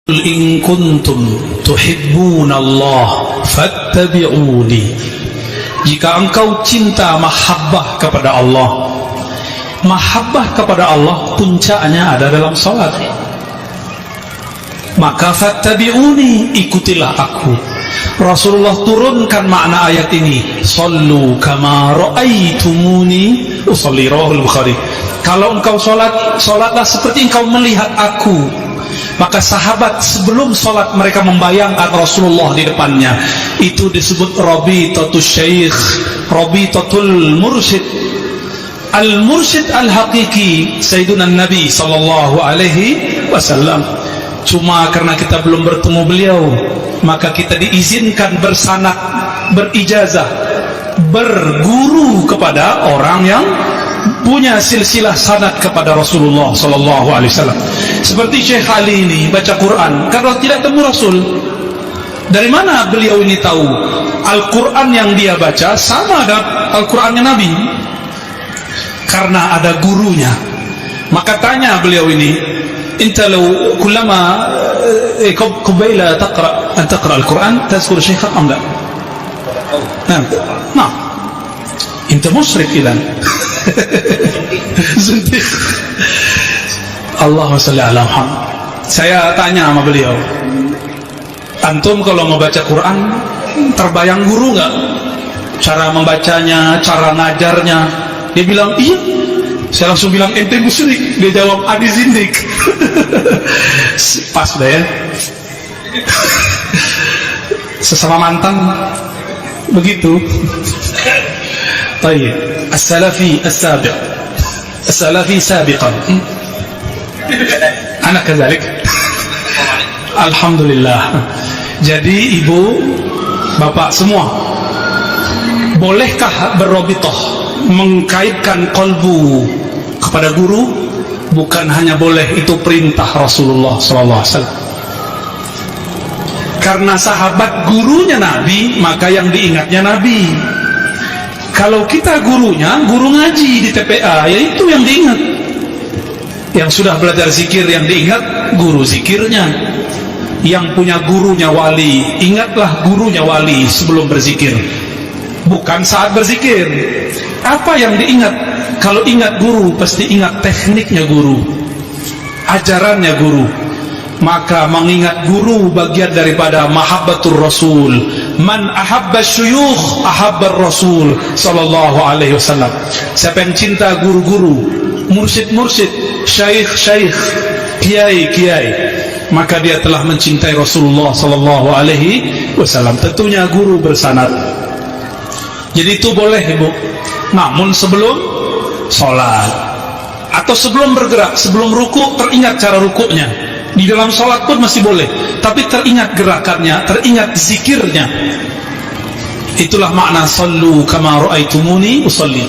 In kuntum tuhibbunallah fattabi'uni. Jika engkau cinta mahabbah kepada Allah, mahabbah kepada Allah puncaknya ada dalam salat. Maka fattabi'uni, ikutilah aku. Rasulullah turunkan makna ayat ini, sallu kama ra'aitumuni usalli, rawahul Bukhari. Kalau engkau salat, salatlah seperti engkau melihat aku. Maka sahabat sebelum sholat mereka membayangkan Rasulullah di depannya. Itu disebut Rabitatul Syekh, Rabitatul Mursyid. Al-Mursyid al-Haqiqi Sayyiduna Nabi sallallahu alaihi wasallam. Cuma karena kita belum bertemu beliau, maka kita diizinkan bersanad, berijazah, berguru kepada orang yang punya silsilah sanad kepada Rasulullah sallallahu alaihi wasallam. Seperti Syekh Ali ini baca Quran karena tidak temu Rasul. Dari mana beliau ini tahu Al-Quran yang dia baca sama dengan Al-Qurannya Nabi? Karena ada gurunya. Maka tanya beliau ini, "Inta law kullama qabila taqra an taqra Al-Quran tazkur Syekh am la?" Nah. Inta musyrik idan. Zindiq. Allahumma shalli ala Muhammad. Saya tanya sama beliau, antum kalau membaca Quran terbayang guru nggak? Cara membacanya, cara ngajarnya? Dia bilang iya. Saya langsung bilang ente musyrik. Dia jawab adi zindik. Pas dah ya. Sesama mantan begitu. Baik. As-salafi as-sabiq, as-salafi sabiqan. Anak kadzalik. Alhamdulillah. Jadi ibu, bapak semua, bolehkah berrabithah, mengkaitkan qalbu kepada guru? Bukan hanya boleh, itu perintah Rasulullah sallallahu alaihi wasallam. Karena sahabat gurunya Nabi, maka yang diingatnya Nabi. Kalau kita gurunya, guru ngaji di TPA, ya itu yang diingat. Yang sudah belajar zikir yang diingat guru zikirnya. Yang punya gurunya wali, ingatlah gurunya wali sebelum berzikir, bukan saat berzikir. Apa yang diingat? Kalau ingat guru, pasti ingat tekniknya guru, ajarannya guru. Maka mengingat guru bagian daripada mahabbatur Rasul. Man ahabba syuyukh ahabbar Rasul sallallahu alaihi wasallam. Siapa yang cinta guru-guru, mursyid-mursyid, syaikh-syaikh, kiai-kiai, maka dia telah mencintai Rasulullah sallallahu alaihi wasallam. Tentunya guru bersanad. Jadi itu boleh, Ibu. Namun sebelum sholat atau sebelum bergerak, sebelum ruku, teringat cara rukuknya. Di dalam sholat pun masih boleh, tapi teringat gerakannya, teringat zikirnya. Itulah makna sallu kama ra'aitumuni usalli.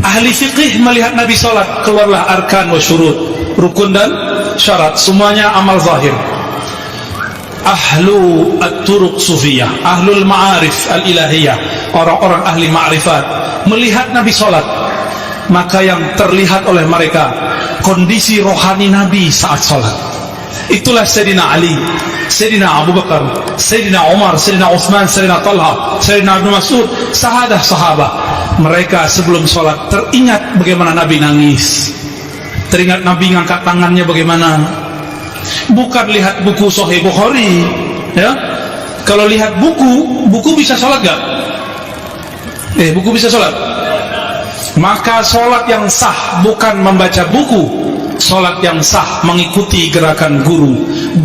Ahli fiqih melihat Nabi sholat, keluarlah arkan wa syurut, rukun dan syarat, semuanya amal zahir. Ahlu at-turuq sufiyah, ahlul ma'arif al-ilahiyah, orang-orang ahli ma'rifat melihat Nabi sholat, maka yang terlihat oleh mereka kondisi rohani Nabi saat sholat. Itulah Sayyidina Ali, Sayyidina Abu Bakar, Sayyidina Umar, Sayyidina Utsman, Sayyidina Talha, Sayyidina Ibnu Mas'ud, sahabat. Mereka sebelum sholat teringat bagaimana Nabi nangis, teringat Nabi ngangkat tangannya bagaimana. Bukan lihat buku Sahih Bukhari, ya. Kalau lihat buku bisa sholat gak? Buku bisa sholat. Maka sholat yang sah bukan membaca buku. Sholat yang sah mengikuti gerakan guru.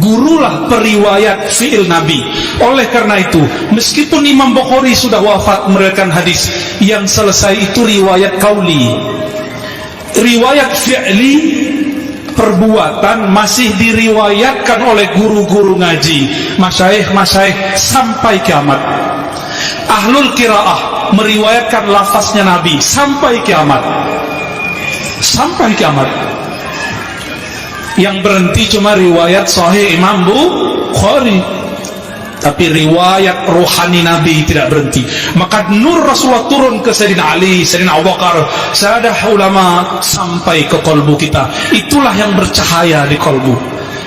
Gurulah periwayat fi'il Nabi. Oleh karena itu, meskipun Imam Bukhari sudah wafat meriwayatkan hadis, yang selesai itu riwayat qauli. Riwayat fi'li, perbuatan, masih diriwayatkan oleh guru-guru ngaji, masyayikh sampai kiamat. Ahlul qiraah meriwayatkan lafaznya Nabi sampai kiamat. Sampai kiamat. Yang berhenti cuma riwayat Sahih Imam Bukhari, tapi riwayat rohani Nabi tidak berhenti. Maka nur Rasulullah turun ke Sayyidina Ali, Sayyidina Abu Bakar, sahadah ulama sampai ke kolbu kita. Itulah yang bercahaya di kolbu.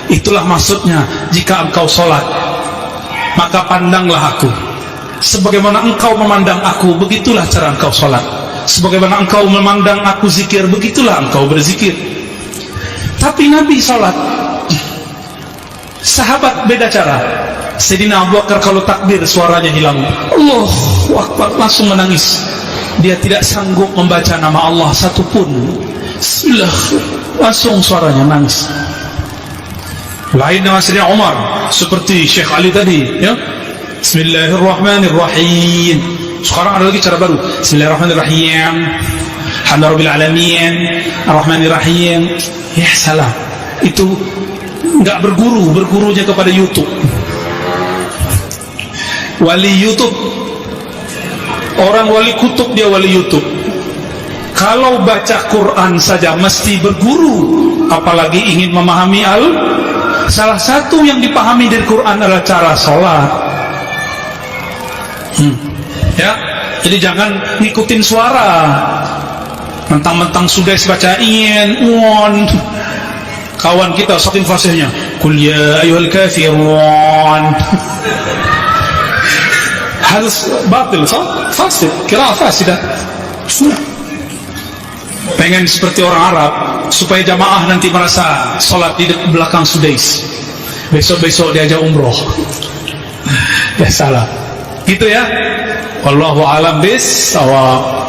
Itulah maksudnya, jika engkau sholat, maka pandanglah aku. Sebagaimana engkau memandang aku, begitulah cara engkau sholat. Sebagaimana engkau memandang aku zikir, begitulah engkau berzikir. Tapi Nabi sholat, sahabat beda cara. Sayyidina Abu Bakar kalau takbir suaranya hilang, Allahu Akbar, langsung menangis. Dia tidak sanggup membaca nama Allah satupun. Bismillah, langsung suaranya nangis. Lain dengan Sayyidina Umar, seperti Syekh Ali tadi, ya. Bismillahirrahmanirrahim. Sekarang ada lagi cara baru. Bismillahirrahmanirrahim. Alhamdulillahirabbil alamin. Arrahmanirrahim. Ya salah. Itu enggak bergurunya kepada YouTube. Wali YouTube. Orang wali kutub, dia wali YouTube. Kalau baca Quran saja mesti berguru, apalagi ingin memahami salah satu yang dipahami dari Quran adalah cara sholat. Ya, jadi jangan ngikutin suara. Mentang-mentang sudah bacain, kawan kita saking fasihnya, Qul ya ayyuhal kafirun. Harus batil, fasid, kira fasidah. Pengen seperti orang Arab, supaya jamaah nanti merasa sholat di belakang Sudais, besok-besok diajak umroh. Ya salah gitu ya. Wallahu a'lam bis shawab.